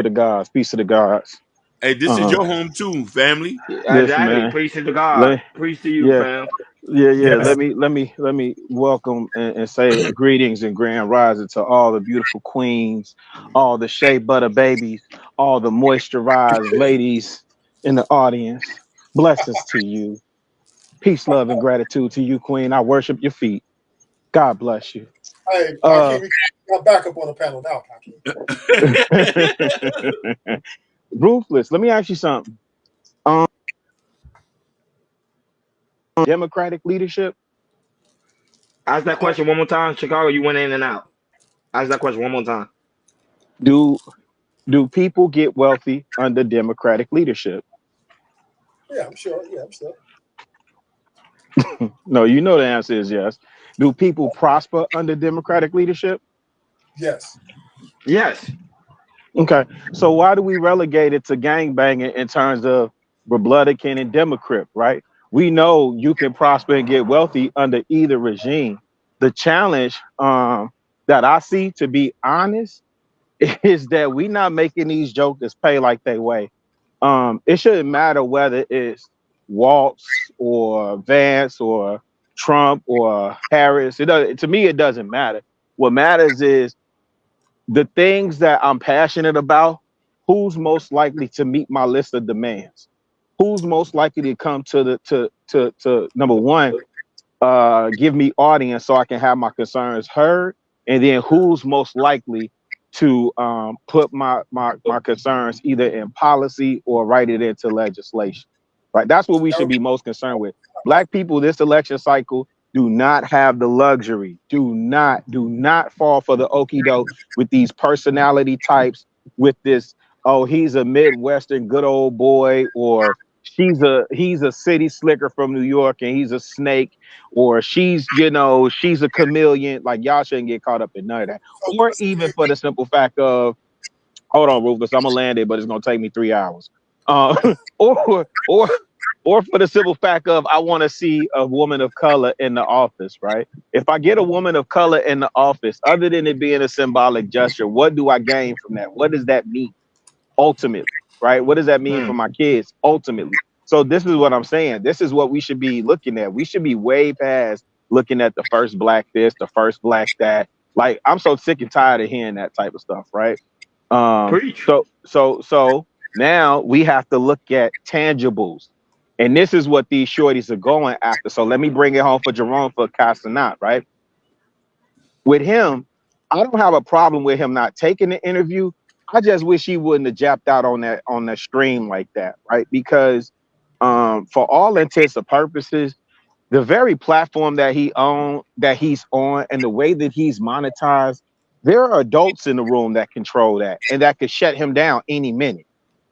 the gods, peace to the gods. Hey, this is Uh, your home too, family. listen, Exactly. man. Preach to God. Let, Preach to you, yeah, fam. yeah. Yes. Let me welcome and say greetings and grand rising to all the beautiful queens, all the shea butter babies, all the moisturized ladies in the audience. Blessings to you. Peace, love, and gratitude to you, Queen. I worship your feet. God bless you. Hey, Uh, Hakeem, we got backup on the panel now, Hakeem. Ruthless. Let me ask you something. Um, Democratic leadership. Ask that question one more time. Chicago, you went in and out. Ask that question one more time. Do do people get wealthy under Democratic leadership? Yeah, I'm sure. Yeah, I'm sure. No, you know the answer is yes. Do people prosper under Democratic leadership? Yes. Yes. Okay, so why do we relegate it to gangbanging in terms of Republican and Democrat, right? We know you can prosper and get wealthy under either regime. The challenge that I see, to be honest, is that we not making these jokers pay like they weigh. It shouldn't matter whether it's Waltz or Vance or Trump or Harris. It does, to me, it doesn't matter. What matters is the things that I'm passionate about. Who's most likely to meet my list of demands? Who's most likely to come to the to number one, give me audience so I can have my concerns heard, and then who's most likely to put my concerns either in policy or write it into legislation. Right, that's what we should be most concerned with. Black people this election cycle do not have the luxury. Do not fall for the okie doke with these personality types. With this, oh, he's a Midwestern good old boy, or he's a city slicker from New York and he's a snake, or she's a chameleon. Like, y'all shouldn't get caught up in none of that. Or even for the simple fact of, hold on, Rufus, I'm gonna land it, but it's gonna take me 3 hours. Or or for the simple fact of, I want to see a woman of color in the office, right? If I get a woman of color in the office, other than it being a symbolic gesture, what do I gain from that? What does that mean ultimately, right? What does that mean for Mm. my kids ultimately? So this is what I'm saying. This is what we should be looking at. We should be way past looking at the first black this, the first black that. Like, I'm so sick and tired of hearing that type of stuff, right? Preach. So now we have to look at tangibles. And this is what these shorties are going after. So let me bring it home for Jerome for Casanat, right? With him, I don't have a problem with him not taking the interview. I just wish he wouldn't have japped out on that stream like that, right? Because for all intents and purposes, the very platform that he's on, and the way that he's monetized, there are adults in the room that control that and that could shut him down any minute.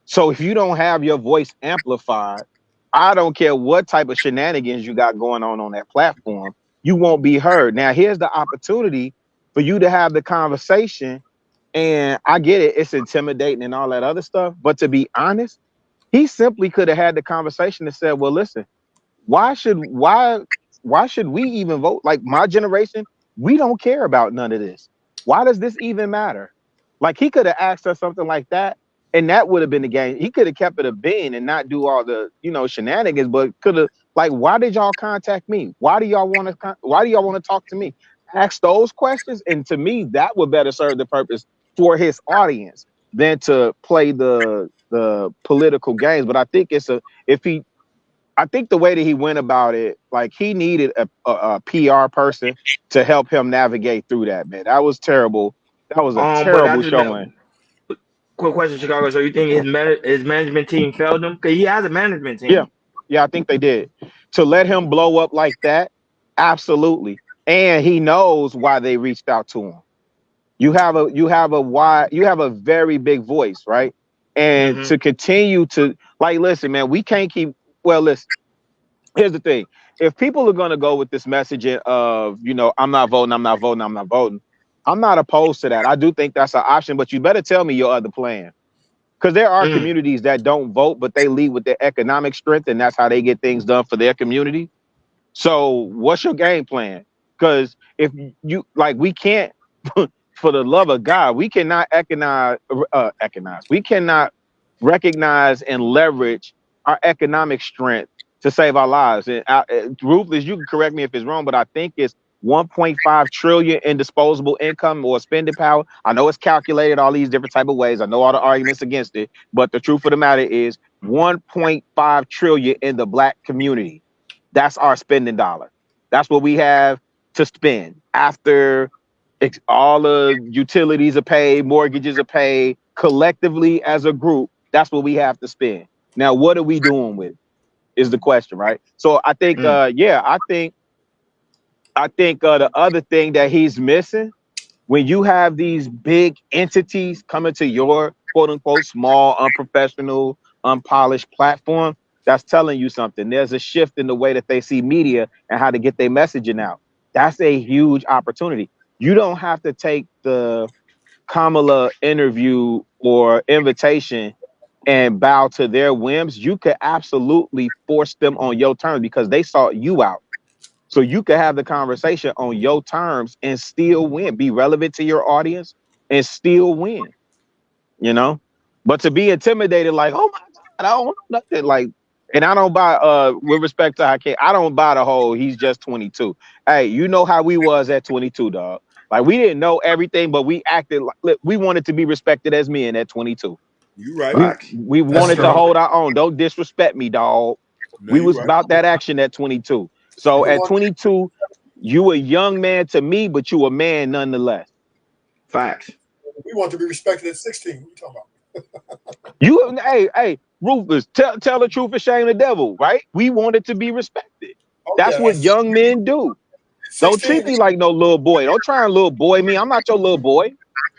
So if you don't have your voice amplified, I don't care what type of shenanigans you got going on that platform, you won't be heard. Now, here's the opportunity for you to have the conversation. And I get it, it's intimidating and all that other stuff. But to be honest, he simply could have had the conversation and said, well, listen, why should why why should we even vote? Like, my generation, we don't care about none of this. Why does this even matter? Like, he could have asked us something like that, and that would have been the game. He could have kept it a bean and not do all the shenanigans, but could have, like, why did y'all contact me? Why do y'all want to talk to me? Ask those questions, and to me, that would better serve the purpose for his audience than to play the political games. But I think it's a if he I think the way that he went about it, like, he needed a PR person to help him navigate through that, man. That was terrible. That was a But terrible that's showing. quick question, Chicago. So you think his management team failed him? Because he has a management Yeah. team. Yeah, I think they did. To let him blow up like that, absolutely. And he knows why they reached out to him. You have a very big voice, right? And Hmm. to continue to, like, listen, man, we can't keep, well, listen, here's the thing. If people are going to go with this messaging of, I'm not voting, I'm not voting, I'm not voting, I'm not opposed to that. I do think that's an option, but you better tell me your other plan. Because there are Mm. communities that don't vote, but they lead with their economic strength, and that's how they get things done for their community. So what's your game plan? Because if you, like, we can't for the love of God, we cannot we cannot recognize and leverage our economic strength to save our lives. And Ruthless, you can correct me if it's wrong, but I think it's 1.5 trillion in disposable income or spending power. I know it's calculated all these different type of ways. I know all the arguments against it, but the truth of the matter is 1.5 trillion in the black community. That's our spending dollar. That's what we have to spend after all the utilities are paid, mortgages are paid, collectively as a group. That's what we have to spend. Now, what are we doing with it is the question, right? So I think, I think the other thing that he's missing, when you have these big entities coming to your quote unquote small, unprofessional, unpolished platform, that's telling you something. There's a shift in the way that they see media and how to get their messaging out. That's a huge opportunity. You don't have to take the Kamala interview or invitation and bow to their whims. You could absolutely force them on your terms because they sought you out. So you could have the conversation on your terms and still win, be relevant to your audience and still win, you know? But to be intimidated, like, oh my God, I don't know nothing. Like, and I don't buy, with respect to Hakeem, I don't buy the whole he's just 22. Hey, you know how we was at 22, dog. Like, we didn't know everything, but we acted like, look, we wanted to be respected as men at 22. You right. We wanted to hold our own. Don't disrespect me, dog. No, We you was right. about that action at 22. So at 22, you a young man to me, but you a man nonetheless. Facts. We want to be respected at 16. What are you talking about? Hey, Rufus, tell the truth and shame the devil, right? We wanted to be respected. That's what young men do. Don't treat me like no little boy. Don't try and little boy me. I'm not your little boy.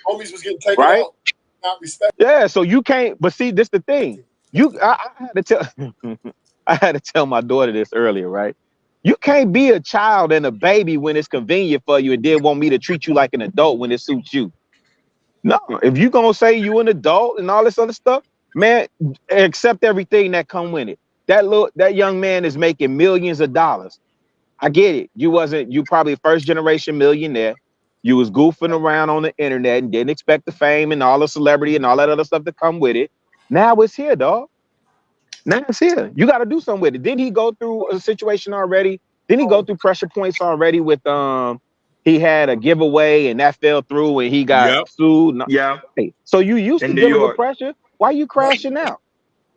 Homies was getting taken out, not respected. Yeah, so you can't. But see, this the thing. I had to tell. I had to tell my daughter this earlier, right? You can't be a child and a baby when it's convenient for you and then want me to treat you like an adult when it suits you. No, if you gonna say you an adult and all this other stuff, man, accept everything that come with it. That young man is making millions of dollars. I get it. You probably first generation millionaire. You was goofing around on the internet and didn't expect the fame and all the celebrity and all that other stuff to come with it. Now it's here, dog. Now it's here. You got to do something with it. Didn't he go through a situation already? Didn't he go through pressure points already with he had a giveaway and that fell through and he got sued? No. Yeah. Hey, so you used to dealing with pressure. Why you crashing out?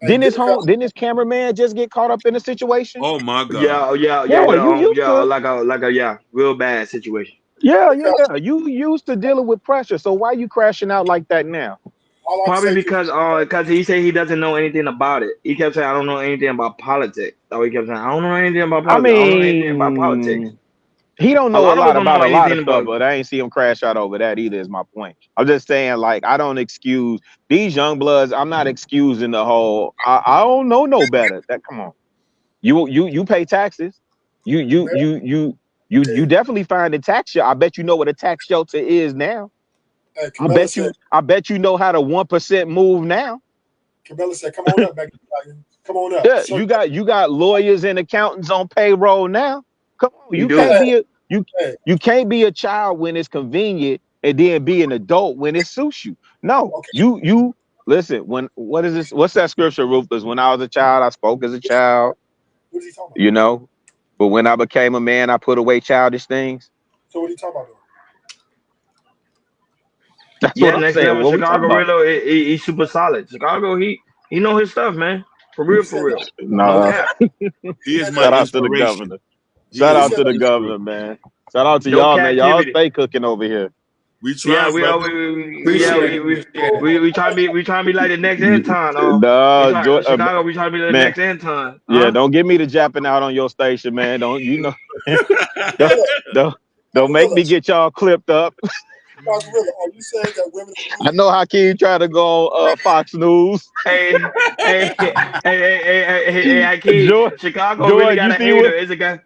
Didn't his cameraman just get caught up in a situation? Oh my God. Yeah. With a real bad situation. Yeah. You used to dealing with pressure. So why you crashing out like that now? Probably because he said he doesn't know anything about it. He kept saying, I don't know anything about politics. So he kept saying, I don't know anything about politics. I don't know anything about politics. He don't know a lot about a lot of stuff, but I ain't see him crash out over that either, is my point. I'm just saying, like, I don't excuse these young bloods. I'm not excusing the whole I don't know no better. That come on. You pay taxes. You definitely find a tax shelter. I bet you know what a tax shelter is now. I bet you know how the 1% move now. Kamala said, "Come on up, Maggie. Come on up." Yeah, you got lawyers and accountants on payroll now. Come on, you can't be a child when it's convenient and then be an adult when it suits you. No, you listen. What is this? What's that scripture, Rufus? When I was a child, I spoke as a child. What is he talking about? You know, but when I became a man, I put away childish things. So what are you talking about? That's what I'm saying. Level, Chicago Rillo, he's super solid. Chicago, he know his stuff, man. For real. No. He is my Shout out to the governor. Shout out to the governor, man. Shout out to y'all, man. Y'all stay cooking over here. We try. We try to be like the next Anton. Chicago, we try to be the next Anton. Yeah, don't get me to japping out on your station, man. Don't don't make me get y'all clipped up. Are you saying that women? I know Hakeem tried to go on Fox News. Hey, Hakeem. Chicago really got a hater. It's a guy.